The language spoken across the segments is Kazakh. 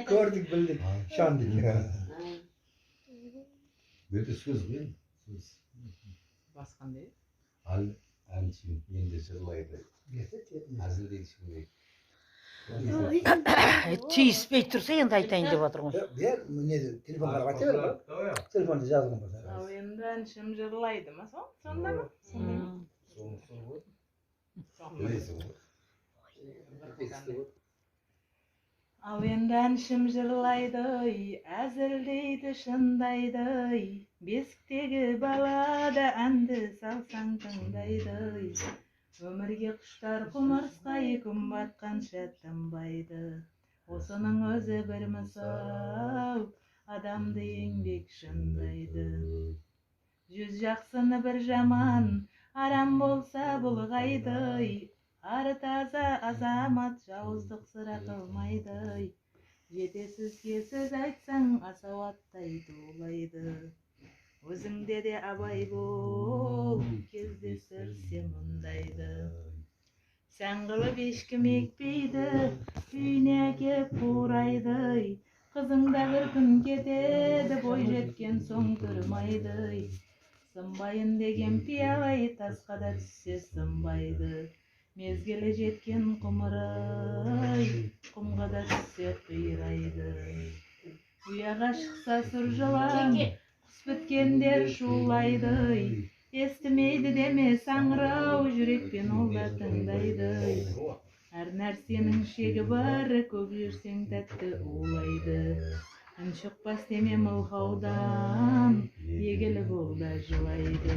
Gördük bildik. Şandık ya. Bir de söz koyun. Söz. Baskan değil. Al şimdi yenge sırlaydı. Hazır değil şimdi. Çiğ ispey tursa endi aytayın dep atırmın. Diğer ne telefon karabak ya. Telefonda yazdım bana. Al endi şim jırlaydı mı son? Sonda mı? Al endi şim jırlaydı, azildeydi şındaydı. Besiktegi bala da andı salsan tındaydı. Ömürge kuşlar kumarskay kun batkança tanbaydı. Osonun özü bir misal, adamdı еңбек şındaydı. Жүз жақсыны bir жаман, арам болса bulgaydı. Ары таза азамат жауыздық sıra қылмайды. Жетесізге сөз айтсаң асауаттай тулайды. Өзіңде де абай бол, кездесірсе мұндайды. Сән қылып ешкім екпейді, үйіне кеп қурайды. Қызыңда бір күн кетеді, бой жеткен соң тұрмайды. Сынбайын деген пиялай, тасқа да түссе сынбайды. Мезгілі жеткен құмырай, құмға да түссе қирайды. Ұяға шықса сұр жылан, құс біткендер шулайды. Естімейді деме саңырау, жүрекпен ол да тыңдайды. Әр нәрсенің шегі бар, көп жүрсең тәтті улайды. Үн шықпас деме мылғаудан, егілі бол да жылайды.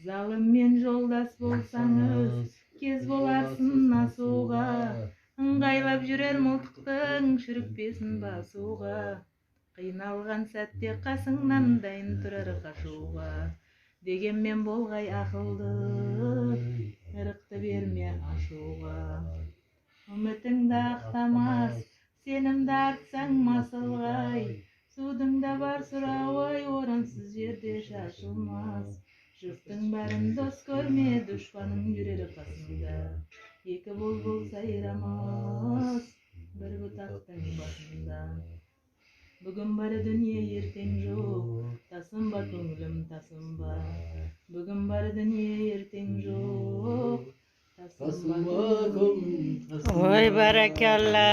Залыммен жолдас болсаңыз, кез боларсын асуға. Ыңғайлап жүрер мылтықтың шүрікпесін басуға. Қиналған сәтте қасыңнан дайын тұрар қашуға. Дегенмен болғай ақылды, ырықты берме ашуға. Үмітіңді ақтамас, сенімді артсаң масылғай. Судың да бар сұрауы, орынсыз жерде шашылмас. Жұрттың бәрін дос көрме, дұшпаның жүрер қасында. Екі бұлбұл сайрамас, бір бұтақтың басында. Бүгін бар дүние ертең жоқ, тасынба көңілім тасынба. Бүгін бар дүние ертең жоқ, тасынба көңілім тасынба. Ой, баракалла.